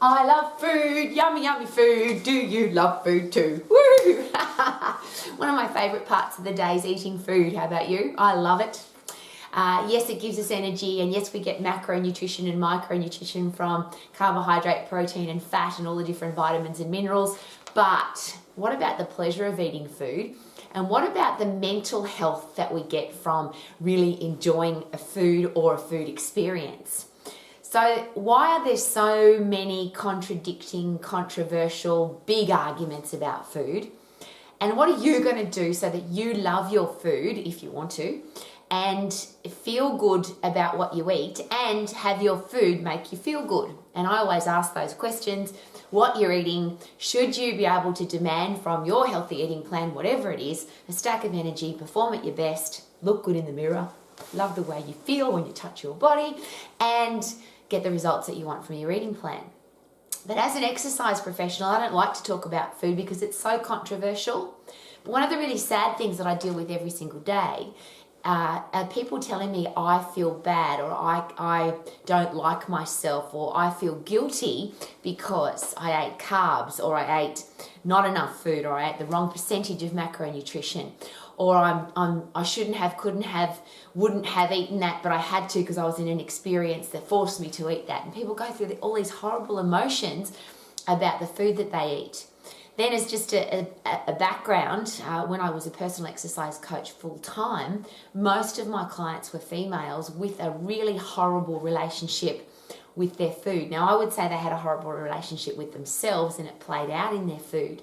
I love food, yummy, yummy food. Do you love food too? Woo! One of my favourite parts of the day is eating food. How about you? I love it. Yes, it gives us energy, and yes, we get macronutrition and micronutrition from carbohydrate, protein and fat and all the different vitamins and minerals. But what about the pleasure of eating food? And what about the mental health that we get from really enjoying a food or a food experience? So why are there so many contradicting, controversial, big arguments about food? And what are you going to do so that you love your food, if you want to, and feel good about what you eat and have your food make you feel good? And I always ask those questions. What you're eating, should you be able to demand from your healthy eating plan, whatever it is, a stack of energy, perform at your best, look good in the mirror, love the way you feel when you touch your body, and get the results that you want from your eating plan. But as an exercise professional, I don't like to talk about food because it's so controversial. But one of the really sad things that I deal with every single day are people telling me I feel bad, or I don't like myself, or I feel guilty because I ate carbs, or I ate not enough food, or I ate the wrong percentage of macronutrition, or I shouldn't have, couldn't have, wouldn't have eaten that, but I had to because I was in an experience that forced me to eat that. And people go through all these horrible emotions about the food that they eat. Then as just a background, when I was a personal exercise coach full time, most of my clients were females with a really horrible relationship with their food. Now, I would say they had a horrible relationship with themselves and it played out in their food.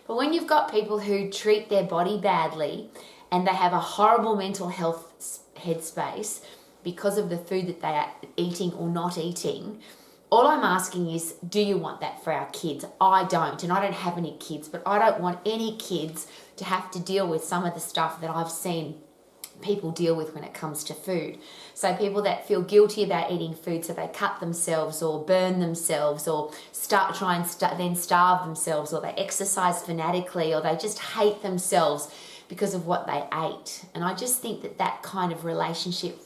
But when you've got people who treat their body badly and they have a horrible mental health headspace because of the food that they are eating or not eating, all I'm asking is, do you want that for our kids? I don't, and I don't have any kids, but I don't want any kids to have to deal with some of the stuff that I've seen people deal with when it comes to food. So people that feel guilty about eating food, so they cut themselves or burn themselves or then starve themselves, or they exercise fanatically, or they just hate themselves because of what they ate. And I just think that that kind of relationship,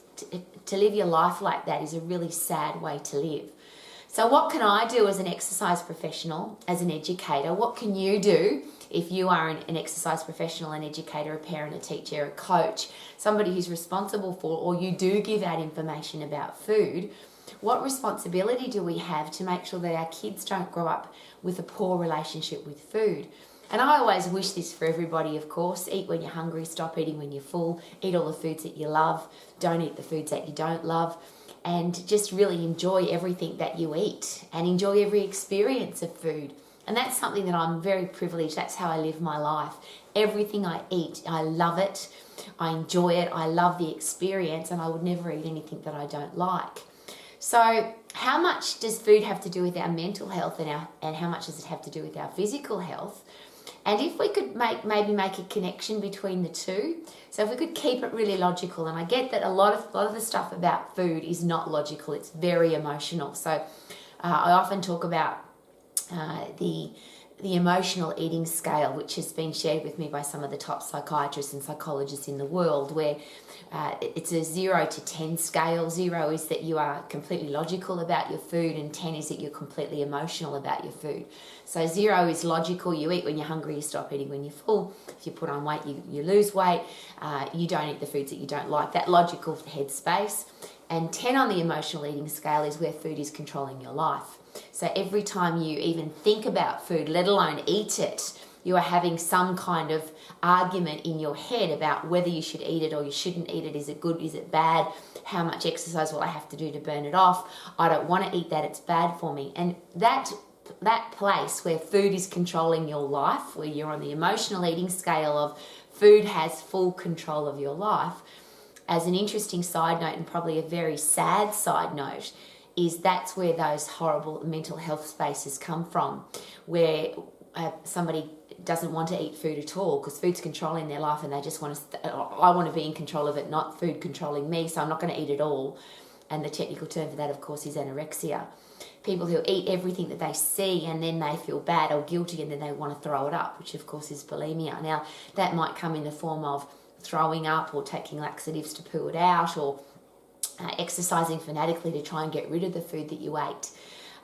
to live your life like that, is a really sad way to live. So what can I do as an exercise professional, as an educator? What can you do if you are an exercise professional, an educator, a parent, a teacher, a coach, somebody who's responsible for, or you do give out information about food? What responsibility do we have to make sure that our kids don't grow up with a poor relationship with food? And I always wish this for everybody, of course. Eat when you're hungry, stop eating when you're full, eat all the foods that you love, don't eat the foods that you don't love. And just really enjoy everything that you eat and enjoy every experience of food. And that's something that I'm very privileged. That's how I live my life. Everything I eat, I love it. I enjoy it. I love the experience, and I would never eat anything that I don't like. So how much does food have to do with our mental health and how much does it have to do with our physical health? And if we could maybe make a connection between the two, so if we could keep it really logical, and I get that a lot of the stuff about food is not logical, it's very emotional. So I often talk about the emotional eating scale, which has been shared with me by some of the top psychiatrists and psychologists in the world, where it's a 0 to 10 scale. 0 is that you are completely logical about your food, and 10 is that you're completely emotional about your food. So 0 is logical. You eat when you're hungry, you stop eating when you're full. If you put on weight, you lose weight. You don't eat the foods that you don't like. That logical headspace. And 10 on the emotional eating scale is where food is controlling your life. So every time you even think about food, let alone eat it, you are having some kind of argument in your head about whether you should eat it or you shouldn't eat it. Is it good? Is it bad? How much exercise will I have to do to burn it off? I don't want to eat that. It's bad for me. And that place where food is controlling your life, where you're on the emotional eating scale of food has full control of your life, as an interesting side note, and probably a very sad side note, is that's where those horrible mental health spaces come from, where somebody doesn't want to eat food at all because food's controlling their life, and they just want to, I want to be in control of it, not food controlling me, so I'm not going to eat it all. And the technical term for that, of course, is anorexia. People who eat everything that they see and then they feel bad or guilty and then they want to throw it up, which of course is bulimia. Now, that might come in the form of throwing up or taking laxatives to poo it out, or exercising fanatically to try and get rid of the food that you ate.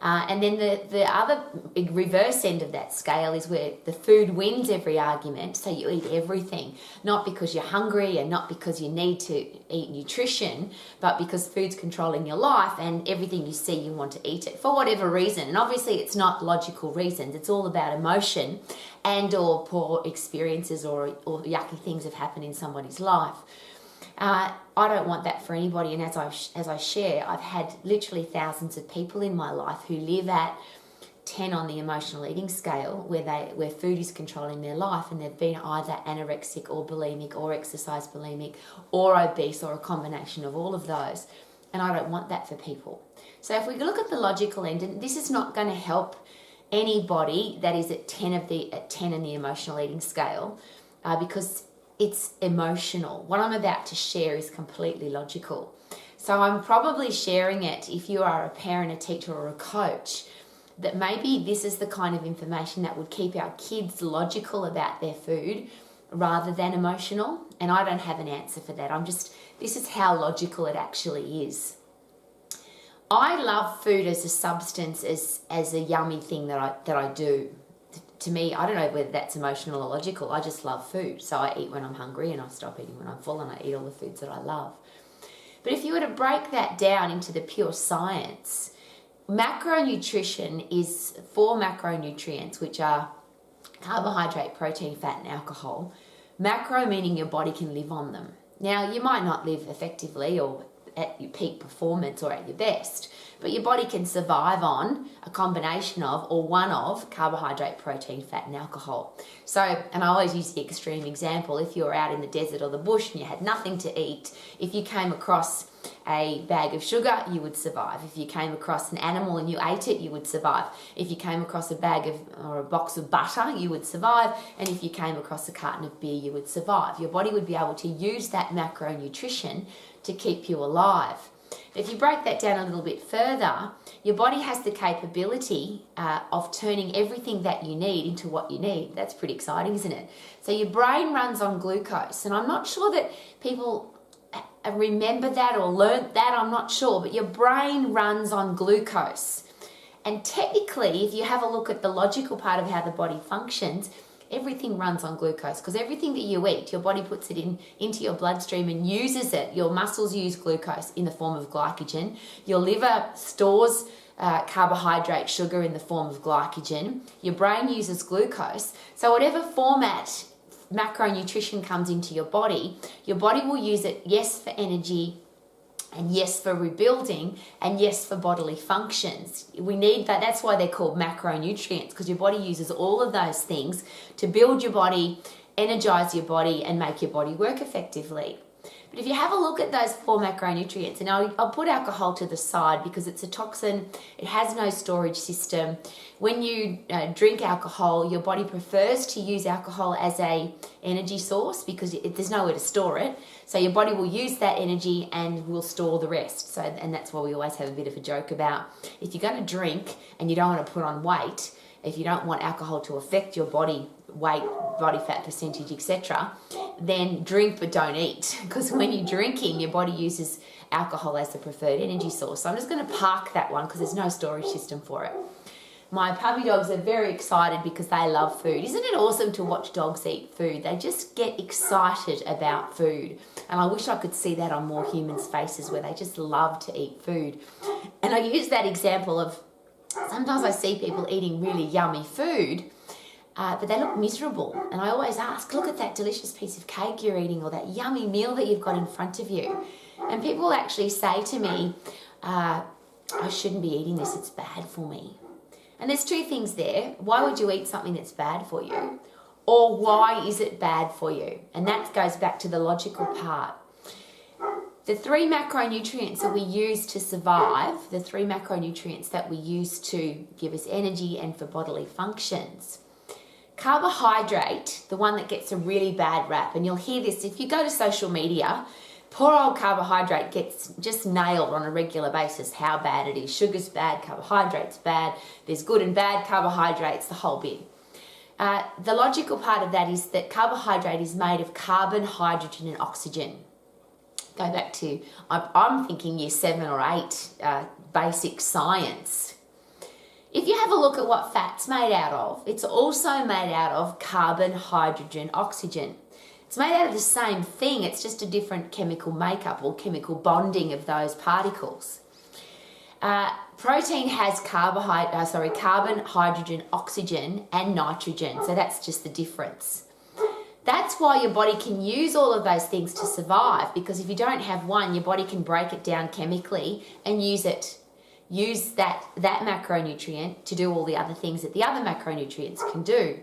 And then the other big reverse end of that scale is where the food wins every argument. So you eat everything, not because you're hungry and not because you need to eat nutrition, but because food's controlling your life, and everything you see, you want to eat it for whatever reason. And obviously it's not logical reasons. It's all about emotion and or poor experiences or yucky things have happened in somebody's life. I don't want that for anybody, and as I share, I've had literally thousands of people in my life who live at 10 on the emotional eating scale, where food is controlling their life, and they've been either anorexic or bulimic or exercise bulimic or obese or a combination of all of those, and I don't want that for people. So if we look at the logical end, and this is not going to help anybody that is at 10 in the emotional eating scale, because it's emotional. What I'm about to share is completely logical. So I'm probably sharing it if you are a parent, a teacher, or a coach, that maybe this is the kind of information that would keep our kids logical about their food rather than emotional. And I don't have an answer for that. This is how logical it actually is. I love food as a substance, as a yummy thing that I do. To me, I don't know whether that's emotional or logical. I just love food. So I eat when I'm hungry and I stop eating when I'm full, and I eat all the foods that I love. But if you were to break that down into the pure science, macronutrition is 4 macronutrients, which are carbohydrate, protein, fat, and alcohol. Macro meaning your body can live on them. Now, you might not live effectively or at your peak performance or at your best, but your body can survive on a combination of, or one of, carbohydrate, protein, fat, and alcohol. So, and I always use the extreme example, if you're out in the desert or the bush and you had nothing to eat, if you came across a bag of sugar, you would survive. If you came across an animal and you ate it, you would survive. If you came across a bag of, or a box of butter, you would survive. And if you came across a carton of beer, you would survive. Your body would be able to use that macronutrition to keep you alive. If you break that down a little bit further, your body has the capability of turning everything that you need into what you need. That's pretty exciting, isn't it? So your brain runs on glucose, and I'm not sure that people remember that or learnt that, I'm not sure, but your brain runs on glucose. And technically, if you have a look at the logical part of how the body functions, everything runs on glucose, because everything that you eat, your body puts it into your bloodstream and uses it. Your muscles use glucose in the form of glycogen. Your liver stores carbohydrate, sugar in the form of glycogen. Your brain uses glucose. So whatever format macronutrition comes into your body will use it, yes, for energy, and yes, for rebuilding, and yes, for bodily functions. We need that. That's why they're called macronutrients, because your body uses all of those things to build your body, energize your body, and make your body work effectively. But if you have a look at those 4 macronutrients, and I'll put alcohol to the side because it's a toxin, it has no storage system. When you drink alcohol, your body prefers to use alcohol as a energy source because there's nowhere to store it. So your body will use that energy and will store the rest. And that's why we always have a bit of a joke about, if you're going to drink and you don't want to put on weight, if you don't want alcohol to affect your body weight, body fat percentage, etc., then drink but don't eat, because when you're drinking, your body uses alcohol as the preferred energy source. So I'm just going to park that one because there's no storage system for it. My puppy dogs are very excited because they love food. Isn't it awesome to watch dogs eat food? They just get excited about food. And I wish I could see that on more humans' faces, where they just love to eat food. And I use that example of, sometimes I see people eating really yummy food, but they look miserable. And I always ask, look at that delicious piece of cake you're eating, or that yummy meal that you've got in front of you. And people actually say to me, I shouldn't be eating this, it's bad for me. And there's 2 things there. Why would you eat something that's bad for you? Or why is it bad for you? And that goes back to the logical part. The 3 macronutrients that we use to survive, the 3 macronutrients that we use to give us energy and for bodily functions. Carbohydrate, the one that gets a really bad rap, and you'll hear this if you go to social media, poor old carbohydrate gets just nailed on a regular basis how bad it is. Sugar's bad, carbohydrate's bad, there's good and bad carbohydrates, the whole bit. The logical part of that is that carbohydrate is made of carbon, hydrogen, and oxygen. Go back to, I'm thinking year 7 or 8, basic science. If you have a look at what fat's made out of, it's also made out of carbon, hydrogen, oxygen. It's made out of the same thing, it's just a different chemical makeup or chemical bonding of those particles. Protein has carbon, hydrogen, oxygen, and nitrogen, so that's just the difference. That's why your body can use all of those things to survive, because if you don't have one, your body can break it down chemically and use that macronutrient to do all the other things that the other macronutrients can do.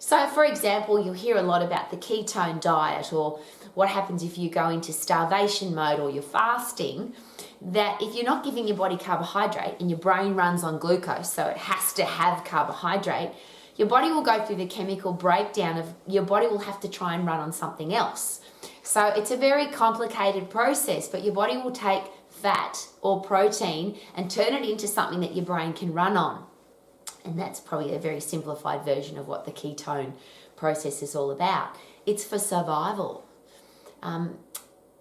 So, for example, you'll hear a lot about the ketone diet, or what happens if you go into starvation mode or you're fasting, that if you're not giving your body carbohydrate and your brain runs on glucose, so it has to have carbohydrate, your body will go through the chemical breakdown of your body will have to try and run on something else. So it's a very complicated process, but your body will take fat or protein and turn it into something that your brain can run on. And that's probably a very simplified version of what the ketone process is all about. It's for survival.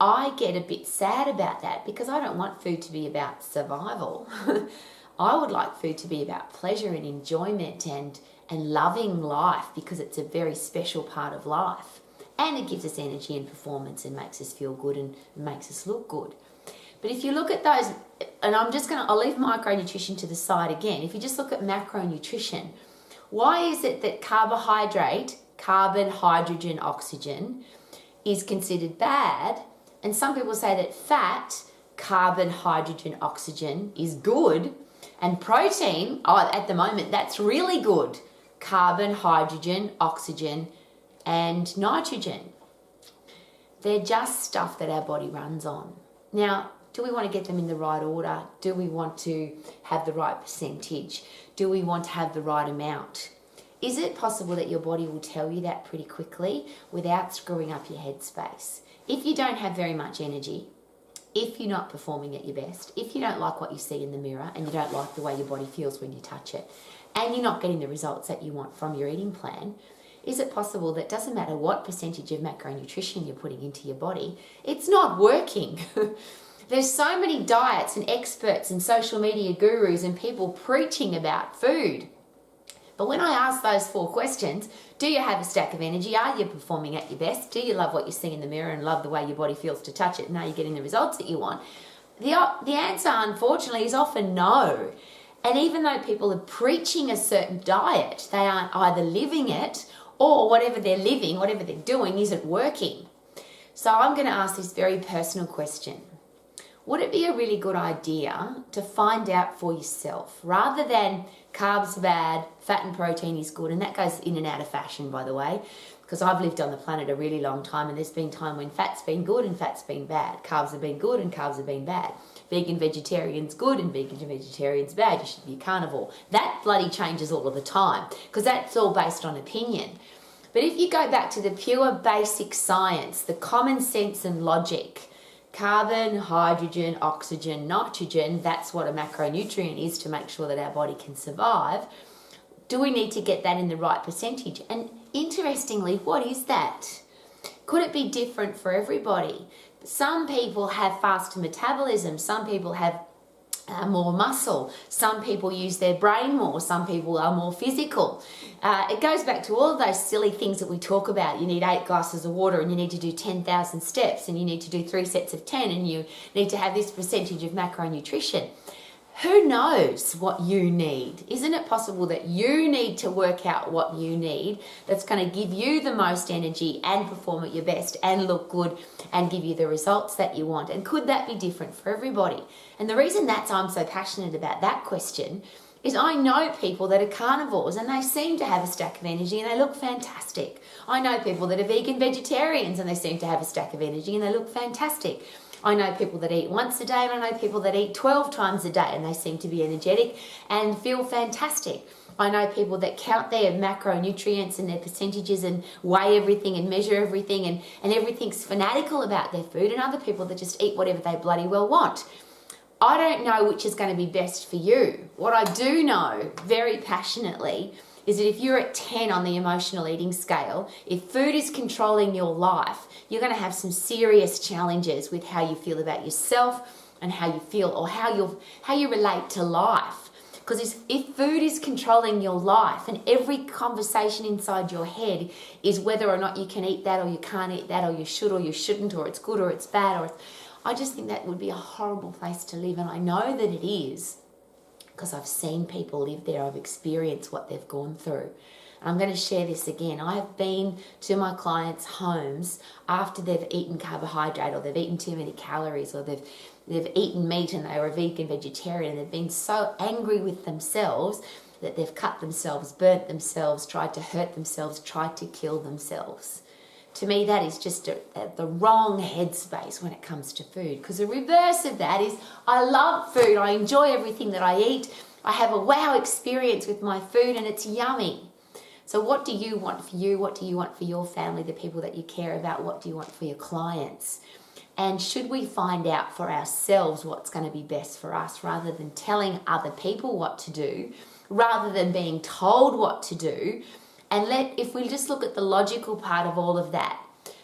I get a bit sad about that because I don't want food to be about survival. I would like food to be about pleasure and enjoyment and loving life, because it's a very special part of life. And it gives us energy and performance and makes us feel good and makes us look good. But if you look at those, and I'll leave micronutrition to the side again. If you just look at macronutrition, why is it that carbohydrate, carbon, hydrogen, oxygen, is considered bad? And some people say that fat, carbon, hydrogen, oxygen is good, and protein, at the moment, that's really good. Carbon, hydrogen, oxygen, and nitrogen. They're just stuff that our body runs on. Now, do we want to get them in the right order? Do we want to have the right percentage? Do we want to have the right amount? Is it possible that your body will tell you that pretty quickly without screwing up your headspace? If you don't have very much energy, if you're not performing at your best, if you don't like what you see in the mirror and you don't like the way your body feels when you touch it, and you're not getting the results that you want from your eating plan, is it possible that doesn't matter what percentage of macronutrition you're putting into your body, it's not working? There's so many diets and experts and social media gurus and people preaching about food. But when I ask those 4 questions, do you have a stack of energy? Are you performing at your best? Do you love what you see in the mirror and love the way your body feels to touch it? And are you getting the results that you want? The answer, unfortunately, is often no. And even though people are preaching a certain diet, they aren't either living it, or whatever they're living, whatever they're doing, isn't working. So I'm going to ask this very personal question. Would it be a really good idea to find out for yourself, rather than carbs are bad, fat and protein is good, and that goes in and out of fashion, by the way, because I've lived on the planet a really long time, and there's been time when fat's been good and fat's been bad. Carbs have been good and carbs have been bad. Vegan vegetarian's good and vegan vegetarian's bad. You should be a carnivore. That bloody changes all of the time, because that's all based on opinion. But if you go back to the pure basic science, the common sense and logic, carbon, hydrogen, oxygen, nitrogen, that's what a macronutrient is to make sure that our body can survive. Do we need to get that in the right percentage? And interestingly, what is that? Could it be different for everybody? Some people have faster metabolism, some people have more muscle, some people use their brain more, some people are more physical. It goes back to all of those silly things that we talk about. You need 8 glasses of water and you need to do 10,000 steps and you need to do 3 sets of 10 and you need to have this percentage of macronutrition. Who knows what you need? Isn't it possible that you need to work out what you need that's going to give you the most energy and perform at your best and look good and give you the results that you want? And could that be different for everybody? And the reason I'm so passionate about that question is I know people that are carnivores and they seem to have a stack of energy and they look fantastic. I know people that are vegan vegetarians and they seem to have a stack of energy and they look fantastic. I know people that eat once a day and I know people that eat 12 times a day and they seem to be energetic and feel fantastic. I know people that count their macronutrients and their percentages and weigh everything and measure everything and everything's fanatical about their food, and other people that just eat whatever they bloody well want. I don't know which is going to be best for you. What I do know very passionately is that if you're at 10 on the emotional eating scale, if food is controlling your life, you're going to have some serious challenges with how you feel about yourself and how you feel or how you relate to life. Because if food is controlling your life and every conversation inside your head is whether or not you can eat that or you can't eat that or you should or you shouldn't or it's good or it's bad, I just think that would be a horrible place to live. And I know that it is because I've seen people live there. I've experienced what they've gone through. I'm going to share this again. I have been to my clients' homes after they've eaten carbohydrate or they've eaten too many calories or they've eaten meat and they were a vegan, vegetarian, and they've been so angry with themselves that they've cut themselves, burnt themselves, tried to hurt themselves, tried to kill themselves. To me, that is just the wrong headspace when it comes to food, because the reverse of that is I love food. I enjoy everything that I eat. I have a wow experience with my food and it's yummy. So what do you want for you? What do you want for your family, the people that you care about? What do you want for your clients? And should we find out for ourselves what's going to be best for us rather than telling other people what to do, rather than being told what to do? And if we just look at the logical part of all of that,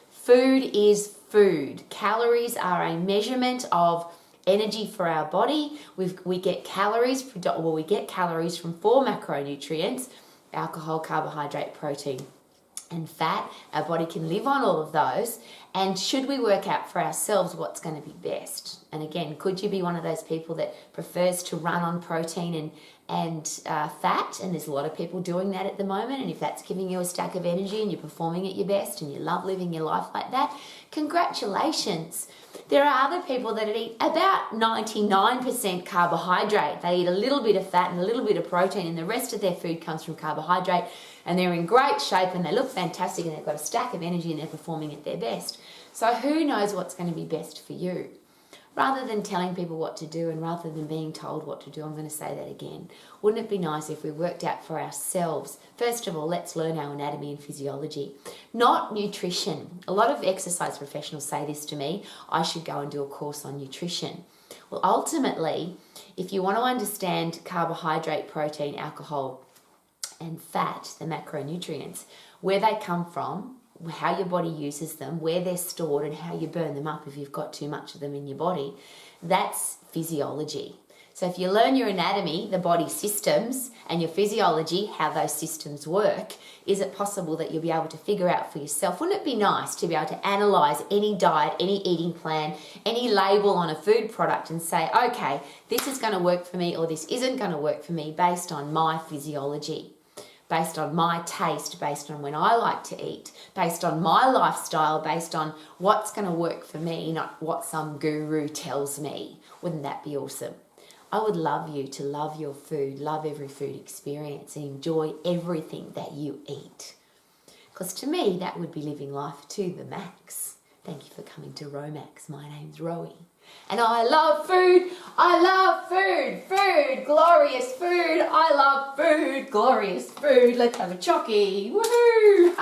food is food. Calories are a measurement of energy for our body. We get calories from 4 macronutrients: alcohol, carbohydrate, protein, and fat. Our body can live on all of those. And should we work out for ourselves what's going to be best? And again, could you be one of those people that prefers to run on protein and fat? And there's a lot of people doing that at the moment. And if that's giving you a stack of energy and you're performing at your best and you love living your life like that, congratulations. There are other people that eat about 99% carbohydrate. They eat a little bit of fat and a little bit of protein, and the rest of their food comes from carbohydrate, and they're in great shape and they look fantastic and they've got a stack of energy and they're performing at their best. So who knows what's going to be best for you? Rather than telling people what to do and rather than being told what to do, I'm going to say that again. Wouldn't it be nice if we worked out for ourselves? First of all, let's learn our anatomy and physiology, not nutrition. A lot of exercise professionals say this to me: I should go and do a course on nutrition. Well, ultimately, if you want to understand carbohydrate, protein, alcohol, and fat, the macronutrients, where they come from, how your body uses them, where they're stored, and how you burn them up if you've got too much of them in your body, that's physiology. So if you learn your anatomy, the body systems, and your physiology, how those systems work, is it possible that you'll be able to figure out for yourself? Wouldn't it be nice to be able to analyse any diet, any eating plan, any label on a food product and say, okay, this is going to work for me or this isn't going to work for me based on my physiology, based on my taste, based on when I like to eat, based on my lifestyle, based on what's going to work for me, not what some guru tells me. Wouldn't that be awesome? I would love you to love your food, love every food experience, and enjoy everything that you eat. Because to me, that would be living life to the max. Thank you for coming to Romax. My name's Rowie. And I love food. I love food. Food. Glorious food. I love food. Glorious food. Let's have a chockey. Woohoo!